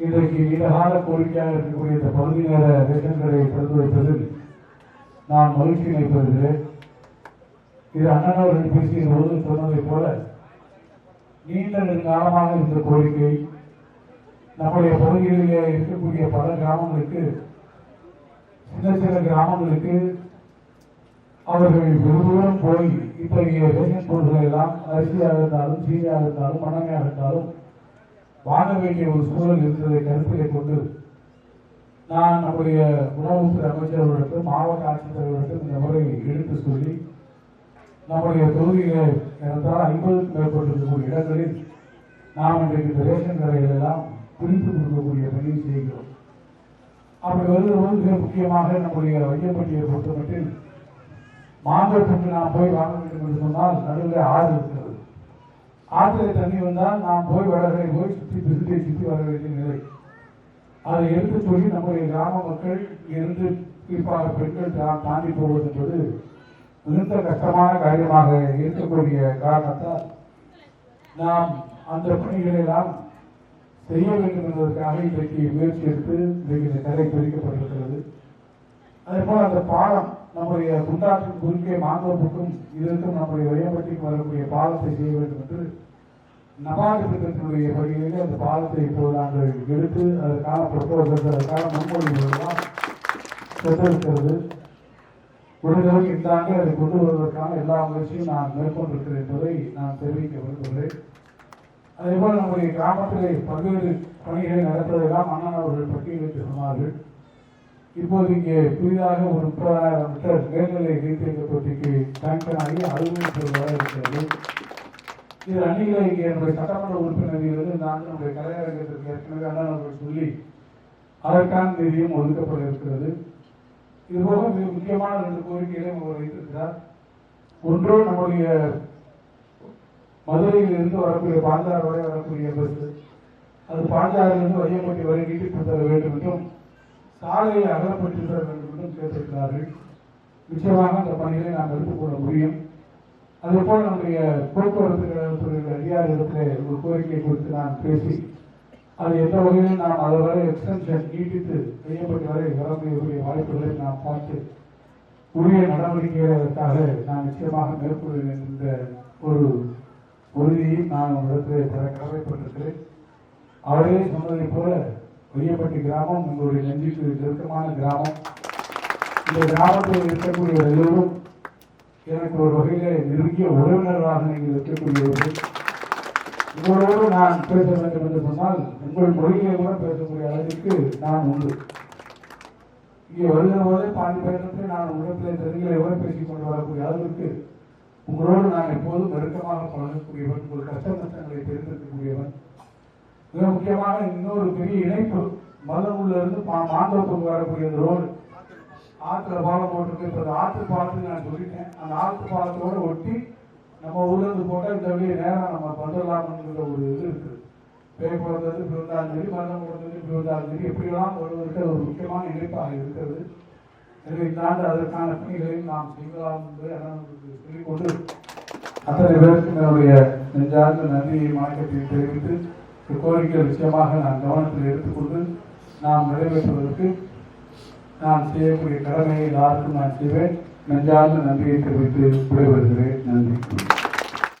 இன்றைக்கு நீண்டகால கோரிக்கையாக இருக்கக்கூடிய இந்த பகுதி நேர ரேஷன் கடையை திறந்து வைப்பதில் நான் மகிழ்ச்சியினை பெறுகிறேன். இது அண்ணன் அவர்கள் பேசிய போது சொன்னதைப் போல நீண்ட நெடுங்காலமாக இருந்த கோரிக்கை நம்முடைய பகுதிகளிலே இருக்கக்கூடிய பல கிராமங்களுக்கு, சின்ன சின்ன கிராமங்களுக்கு அவர்கள் வெறும் போய் இத்தகைய ரேஷன் பொருட்களை எல்லாம் அரிசியாக இருந்தாலும், சீனியாக இருந்தாலும், மண்ணெண்ணெயாக இருந்தாலும் வாங்க வேண்டிய ஒரு சூழல் இருந்ததை கருத்திலே கொண்டு நான் நம்முடைய உணவுத்துறை அமைச்சர்களுக்கும் மாவட்ட ஆட்சித்தலைவர்களுக்கும் இந்த முறை எடுத்து சொல்லி நம்முடைய தொகுதியிலே ஏறத்தாழ 50க்கும் மேற்பட்டிருக்கக்கூடிய இடங்களில் நாம் இன்றைக்கு இந்த ரேஷன் கடைகள் எல்லாம் பிரித்து கொடுக்கக்கூடிய பணியை செய்கிறோம். அப்படி வருவது மிக முக்கியமாக நம்முடைய வையப்பட்டியை பொறுத்தமட்டில் மாங்கோட்டுக்கு நாம் போய் வாங்க வேண்டும் என்று சொன்னால் நடுவில் ஆறு இருக்கிறது. ஆற்றிலே தண்ணி வந்தால் நாம் போய் வடகரை போய் சுற்றி வர வேண்டிய நிலை. அதை எடுத்து சொல்லி நம்முடைய கிராம மக்கள் இருந்து குறிப்பாக பெண்கள் தாண்டி போவது என்பது மிகுந்த கஷ்டமான காரியமாக இருக்கக்கூடிய காரணத்தால் நாம் அந்த பணிகளை எல்லாம் செய்ய வேண்டும் என்பதற்காக இன்றைக்கு முயற்சி எடுத்து இன்றைக்கு இந்த கரை பிரிக்கப்பட்டிருக்கிறது. அதே போல அந்த பாலம் நம்முடைய குண்டாற்றின் குறுக்கே மாங்கோப்புக்கும் இதற்கும் நம்முடைய வையப்பட்டிக்கு வரக்கூடிய பாலத்தை செய்ய வேண்டும் என்று நபார்டு திட்டத்தினுடைய பகுதியிலே அந்த பாலத்தை இப்போது நாங்கள் எடுத்து அதற்கான ப்ரொபோசல், அதற்கான முன்மொழிவுகளெல்லாம் பெற்றிருக்கிறது. உடனடியாக இந்த ஆண்டு அதை கொண்டு வருவதற்கான எல்லா முயற்சியும் நான் மேற்கொண்டிருக்கிறேன் என்பதை நான் தெரிவிக்க விரும்புகிறேன். அதேபோல் நம்முடைய கிராமத்திலே பல்வேறு பணிகளை நடப்பதெல்லாம் அண்ணன் அவர்கள் பட்டியலிட்டு சொன்னார்கள். இப்போது இங்கே புதிதாக ஒரு 30,000 மீட்டர் மேல்நிலை நீர்த்தேக்க தொட்டிக்கு சாங்ஷன் ஆகி 60 வரை இருக்கிறது. இது அணிகளை இங்கே என்னுடைய சட்டமன்ற உறுப்பினர்கள் நாங்கள் நம்முடைய கலையரங்கத்திற்கு ஏற்கனவே அண்ணன் அவர்கள் சொல்லி அதற்கான நிதியும் ஒதுக்கப்பட இருக்கிறது. இதுபோக மிக முக்கியமான 2 கோரிக்கைகளையும் அவர் வைத்திருக்கிறார். ஒன்று, நம்முடைய மதுரையில் இருந்து வரக்கூடிய பாஞ்சாறு வரை வரக்கூடிய பஸ், அது பாஞ்சாறிலிருந்து வையப்பட்டி வரை நீட்டிப்பு தர வேண்டும் என்றும் சாலையை அகலப்பட்டிருக்க வேண்டும் என்றும் கேட்டிருக்கிறார்கள். நிச்சயமாக அந்த பணிகளை நாம் எடுத்துக்கொள்ள முடியும். அதே போல நம்முடைய போக்குவரத்து கழகத்துறை அதிகாரிகளிடத்திலே ஒரு கோரிக்கை குறித்து நான் பேசி அது எந்த வகையில் நாம் அதை வரை எக்ஸ்டென்ஷன் நீட்டித்து செய்யப்பட்ட வரை வரக்கூடிய வாய்ப்புகளை நாம் பார்த்து உரிய நடவடிக்கைகளை அதற்காக நான் நிச்சயமாக மேற்கொள்வேன் என்ற ஒரு உறுதியை நான் உங்களிடத்தில் பெற கடமைப்பட்டிருக்கிறேன். அவரே சொன்னதை போல வையப்பட்டி கிராமம் உங்களுடைய நெஞ்சுக்கு நெருக்கமான கிராமம். இந்த கிராமத்தில் இருக்கக்கூடிய எல்லோரும் எனக்கு ஒரு வகையிலே நெருங்கிய உறவினர்களாக நீங்கள் இருக்கக்கூடியவர்கள். உங்களோடு நான் பேச வேண்டும் என்று சொன்னால் உங்கள் மொழியை கூட பேசக்கூடிய அளவிற்கு நான் உண்டு. இங்கே வருகிற போதே பாதி பயணத்தை நான் உலகத்தில் தெலுங்கிலே கூட பேசிக் கொண்டு வரக்கூடிய அளவிற்கு உங்களோடு நான் எப்போதும் நெருக்கமாக பழகக்கூடியவன், உங்கள் கஷ்ட நஷ்டங்களை தெரிந்திருக்கக்கூடியவன். மிக முக்கியமாக இன்னொரு பெரிய இணைப்பு மதமுள்ள இருந்து மாந்தோப்புக்கு வரக்கூடிய ரோடு ஆற்றுல பாலம் போட்டிருக்கு. இப்போ ஆற்று பாலத்துக்கு நான் சொல்லிட்டேன், அந்த ஆற்று பாலத்தோடு ஒட்டி நம்ம ஊர்ல இருந்து போட்டால் இந்த வழியை நேரம் நம்ம வந்துடலாம்ங்கிற ஒரு இது இருக்குது. பேய் பிறந்தது இப்படி வந்தாலும் சரி, மரணம் பிறந்தது இப்படி வந்தாலும் சரி, எப்படியெல்லாம் ஒருவருக்கு ஒரு முக்கியமான இணைப்பாக இருக்கிறது. எனவே இந்த ஆண்டு அதற்கான பணிகளையும் நாம் செய்யலாம் என்று சொல்லிக்கொண்டு அத்தனை பேருக்கு என்னுடைய நெஞ்சார்ந்த நன்றியை மாற்றத்தை தெரிவித்து கோரிக்கை நிச்சயமாக நான் கவனத்தில் எடுத்துக்கொண்டு நாம் நிறைவேற்றுவதற்கு நான் செய்யக்கூடிய கடமையை யாருக்கும் நான் செய்வேன். நெஞ்சார்ந்த நன்றியை தெரிவித்து விடைபெறுகிறேன். நன்றி.